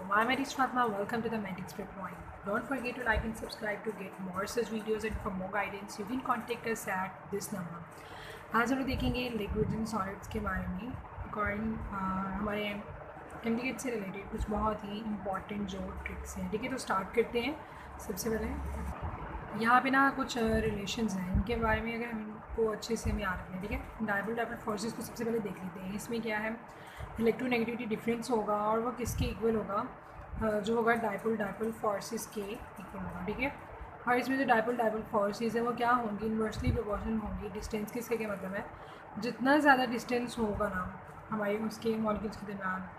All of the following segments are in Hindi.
I'm Arish Fatma. Welcome to the Medics Prep Point. Don't forget to like and subscribe to get more such videos and for more guidance you can contact us at this number. आज हम लोग देखेंगे लिक्विड्स एंड सॉलिड्स के बारे में अकॉर्डिंग हमारे एमडीएच से रिलेटेड कुछ बहुत ही इंपॉर्टेंट जो ट्रिक्स हैं। ठीक है, तो स्टार्ट करते हैं। सबसे पहले यहाँ पे ना कुछ रिलेशंस हैं, इनके बारे में अगर हम इनको अच्छे से हमें याद रखना है। ठीक है, डायपोल फोर्सेस को सबसे पहले देख लेते हैं। इसमें क्या है, इलेक्ट्रोनेगेटिविटी डिफरेंस होगा और वो किसके इक्वल होगा, जो होगा डायपोल फोर्सेस के इक्वल होगा। ठीक है, और इसमें जो डायपोल फोर्सेस है वो क्या होंगी, इन्वर्सली प्रोपोर्शनल होंगी। डिस्टेंस किसके क्या मतलब है, जितना ज़्यादा डिस्टेंस होगा ना हमारे उसके मॉलिक्यूल्स के दरमियान,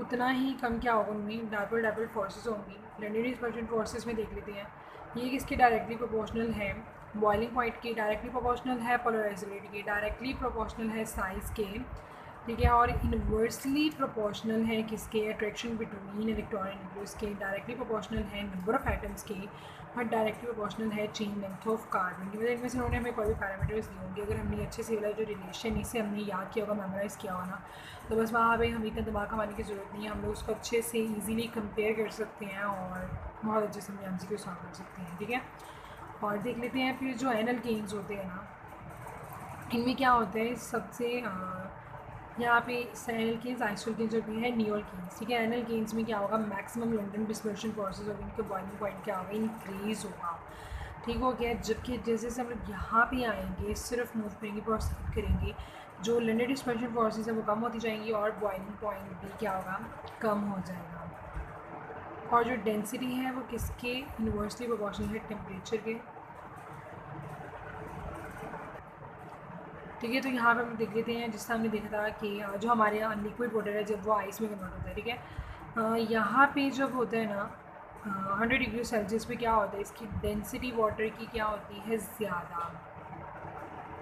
उतना ही कम क्या होगा, उनमें डायपोल फोर्सेस होंगी। लैंडेड डिस्पर्शन फोर्सेस में देख लेते हैं, ये किसके डायरेक्टली प्रोपोर्शनल है, बॉइलिंग पॉइंट के डायरेक्टली प्रोपोर्शनल है, पोलराइजेबिलिटी के डायरेक्टली प्रोपोर्शनल है, साइज़ के। ठीक है, और इन्वर्सली प्रोपोर्शनल है किसके, attraction between electron and nucleus के, डायरेक्टली प्रोपोर्शनल है नंबर ऑफ एटम्स के, और डायरेक्टली प्रोपोर्शनल है चेन लेंथ ऑफ कार्बन की। मतलब इनमें से उन्होंने हमें कोई भी पैरामीटर्स दिए होंगे, अगर हमने अच्छे से वाला जो रिलेशन इसे हमने याद किया होगा, मेमोराइज़ किया होगा ना, तो बस वहाँ पे हम इतना दिमाग खपाने की ज़रूरत नहीं है। हम लोग उसको अच्छे से ईजीली कंपेयर कर सकते हैं और बहुत अच्छे से हम MCQ सॉल्व कर सकते हैं। ठीक है, और देख लेते हैं फिर जो एनल केन्स होते हैं ना, इनमें क्या होता है सबसे यहाँ पे एनल केन्स, आइसोल केन्स जो भी है, नियोल केन्स। ठीक है, एनल केन्स में क्या होगा, मैक्सिमम लैंडेड डिस्पर्शन प्रोसेस होगा, इनके बॉइलिंग पॉइंट क्या होगा, इंक्रीज़ होगा। ठीक हो गया, जबकि जैसे जैसे हम लोग यहाँ पे आएंगे सिर्फ मूव करेंगे, प्रोसीड करेंगे, जो लैंडेड डिस्पर्शन फोर्सेस है वो कम होती जाएंगी और बॉइलिंग पॉइंट भी क्या होगा, कम हो जाएगा। और जो डेंसिटी है वो किसके इन्वर्सली प्रोपोर्शनल है, टेम्परेचर के। ठीक है, तो यहाँ पे हम देख लेते हैं, जिससे हमने देखा था कि जो हमारे यहाँ लिक्विड वाटर है जब वो आइस में कन्वर्ट होता है। ठीक है, यहाँ पे जब होता है ना 100 डिग्री सेल्सियस पे क्या होता है, इसकी डेंसिटी वाटर की क्या होती है, ज़्यादा।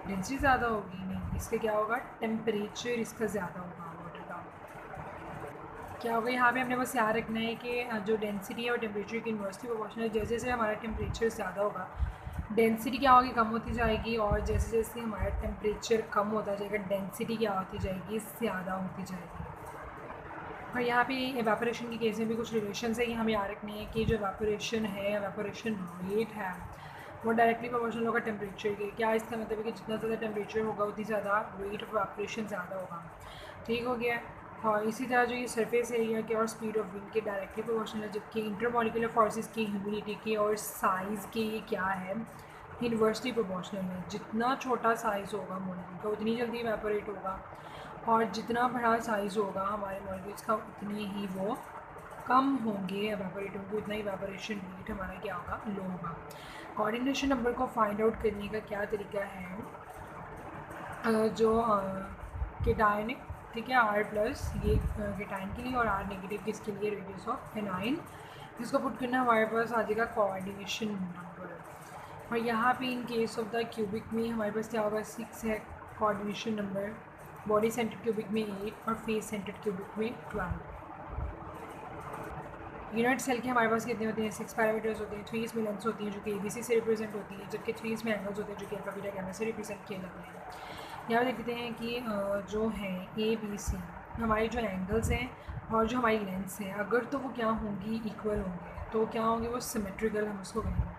डेंसिटी ज़्यादा होगी नहीं, इसका क्या होगा, टेम्परेचर इसका ज़्यादा होगा वाटर का। क्या होगा, यहाँ पे हमने बस याद रखना है कि जो डेंसिटी है वो टेम्परेचर की इन्वर्सली प्रोपोर्शनल है। जैसे जैसे हमारा टेम्परेचर ज़्यादा होगा, डेंसिटी क्या होगी, कम होती जाएगी, और जैसे जैसे हमारा टेम्परेचर कम होता जाएगा, डेंसिटी क्या होती जाएगी, ज़्यादा होती जाएगी। और यहाँ पे एवापोरेशन की केस में भी कुछ रिलेशंस है, ये हमें याद रखनी है कि जो एवापोरेशन है, एवापोरेशन रेट है, वो डायरेक्टली प्रोपोर्शनल होगा टेम्परेचर के। क्या इसका मतलब है कि जितना ज़्यादा टेम्परेचर होगा उतनी ज़्यादा रेट ऑफ एवापोरेशन ज़्यादा होगा। ठीक हो गया, और इसी तरह जो ये सरफेस एरिया के और स्पीड ऑफ विंड के डायरेक्टली प्रोपोर्शनल है, जबकि इंटरमॉलिक्यूलर फोर्सेस की, ह्यूमिडिटी के और साइज़ के ये क्या है, इन्वर्सली प्रोपोर्शनल है। जितना छोटा साइज़ होगा मॉलिक्यूल का उतनी जल्दी इवेपोरेट होगा, और जितना बड़ा साइज़ होगा हमारे मॉलिक्यूल्स का उतनी ही वो कम होंगे, एवेपोरेट होंगे, उतना ही एवेपोरेशन रेट हमारा क्या होगा, लो होगा। कोऑर्डिनेशन नंबर को फाइंड आउट करने का क्या तरीका है, जो केटायन, ठीक है, R+ ये केटायन के लिए और R नेगेटिव किसके लिए, रेडियस ऑफ एनाइन, जिसको पुट करना हमारे पास आ जाएगा कोऑर्डिनेशन नंबर। और यहाँ पे in case of the cubic में हमारे पास क्या होगा, 6 है coordination number, body centred cubic में 8 और फेस सेंटर्ड क्यूबिक में 12। यूनिट सेल के हमारे पास कितने होते हैं, 6 पैरामीटर्स होते हैं। 3 इसमें लेंथ्स होती हैं जो कि ABC से रिप्रेजेंट होती है, जबकि 3 इसमें एंगल्स होते हैं जो कि अल्फा बीटा गैमा से रिप्रेजेंट किए जाते हैं। यहाँ पे देखते हैं कि जो है ABC हमारे जो एंगल्स हैं और जो हमारी लेंथ्स हैं, अगर तो वो क्या होंगी, इक्वल होंगे, तो क्या होंगे, वो सिमेट्रिकल हम उसको कहेंगे।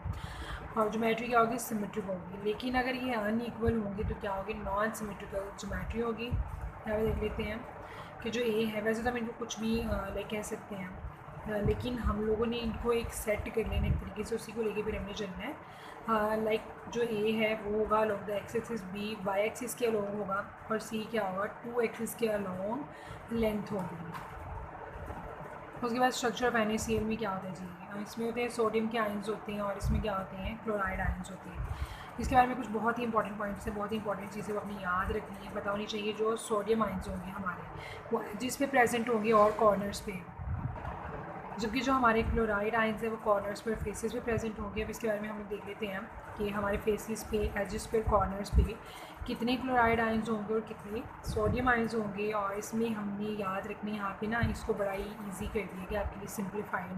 और ज्योमेट्री क्या होगी, सिमेट्रिक होगी। लेकिन अगर ये अनइक्वल होंगी तो क्या होगी, नॉन सिमेट्रिकल ज्योमेट्री होगी। यहाँ पे देख लेते हैं कि जो A है, वैसे तो हम इनको कुछ भी लाइक कह सकते हैं, लेकिन हम लोगों ने इनको एक सेट कर लेना एक तरीके से, उसी को लेके फिर हमने चलना है। लाइक जो A है वो होगा along the x axis, B Y axis के अलॉन्ग होगा, और C क्या होगा, 2 एक्सिस के अलॉन्ग लेंथ होगी। उसके बाद स्ट्रक्चर ऑफ NaCl में क्या होता है जी, इसमें होते हैं सोडियम के आयंस होते हैं, और इसमें क्या होते हैं, क्लोराइड आयंस होते हैं। इसके बारे में कुछ बहुत ही इंपॉर्टेंट पॉइंट्स हैं, बहुत ही इंपॉर्टेंट चीज़ें वो अपनी याद रखनी है, पता होनी चाहिए। जो सोडियम आयंस होंगे हमारे, वो जिस पे प्रेजेंट होंगे और कॉर्नर्स पे, जबकि जो हमारे क्लोराइड आयंस है वो कॉर्नर्स पर, फेसेस पे प्रेजेंट होंगे। अब इसके बारे में हम लोग देख लेते हैं कि हमारे फेसेस पे, एजेस पे, कॉर्नर्स पे कितने क्लोराइड आयंस होंगे और कितने सोडियम आयंस होंगे। और इसमें हमने याद रखने यहाँ पे ना इसको बड़ा ही ईजी कर दिया कि आपके लिए सिंप्लीफाइड,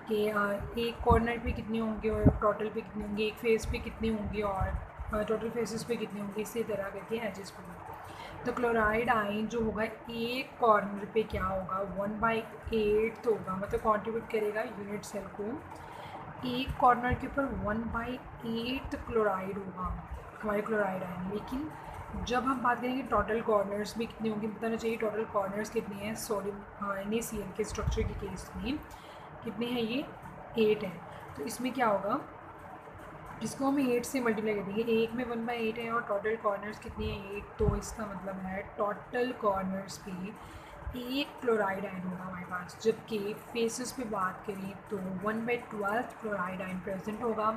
कि एक कॉर्नर पे कितने होंगे और टोटल पे कितने होंगे, एक फेस पे कितने होंगे और टोटल फेसेस पे कितने होंगे, इसी तरह करके एजेस पे भी। तो क्लोराइड आयन जो होगा एक कॉर्नर पे क्या होगा, 1/8 होगा, मतलब कंट्रीब्यूट करेगा यूनिट सेल को। एक कॉर्नर के ऊपर 1/8 क्लोराइड होगा हमारे क्लोराइड आयन। लेकिन जब हम बात करेंगे टोटल कॉर्नर्स भी कितने होंगे, बताना चाहिए टोटल कॉर्नर्स कितने हैं सोडियम NaCl के स्ट्रक्चर के केस में कितने हैं, ये 8 हैं। तो इसमें क्या होगा, इसको हम 8 से मल्टीप्लाई कर देंगे, एक में 1/8 है और टोटल कॉर्नर्स कितने हैं 8, तो इसका मतलब है टोटल कॉर्नर्स पे एक क्लोराइड आयन होगा हमारे पास। जबकि फेसेस पे बात करें तो 1/12 क्लोराइड आयन प्रेजेंट होगा।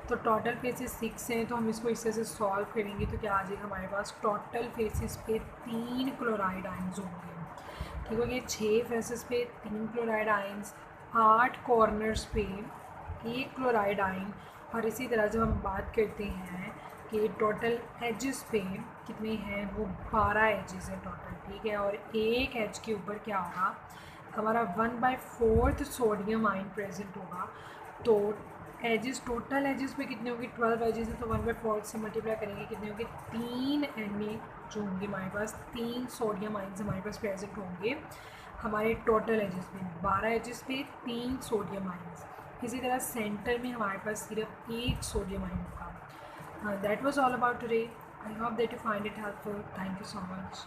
तो टोटल फेसेस 6 हैं, तो हम इसको इस तरह से सॉल्व करेंगे तो क्या आ जाएगा हमारे पास, टोटल फेसेस पे 3 क्लोराइड आयन्स होंगे। ठीक हो गया, 6 फेसेस पे 3 क्लोराइड आयन्स, 8 कॉर्नर्स पे एक क्लोराइड आयन। और इसी तरह जब हम बात करते हैं कि टोटल एजेस पे कितने हैं, वो 12 एजेस हैं टोटल, ठीक है। और एक एज के ऊपर क्या होगा हमारा 1/4 सोडियम आयन प्रेजेंट होगा। तो एजेस, टोटल एजेस पे कितने होंगे, 12 एजेस हैं, तो 1/4 से मल्टीप्लाई करेंगे कितने होंगे, 3 Na जो होंगे हमारे पास, 3 सोडियम आयन्स हमारे पास प्रेजेंट होंगे हमारे टोटल एजेस पे। 12 एजेस पे 3 सोडियम आयन्स। इसी तरह सेंटर में हमारे पास सिर्फ एक सोडियम आयन होगा। That was all about today. I hope that you find it helpful. Thank you so much.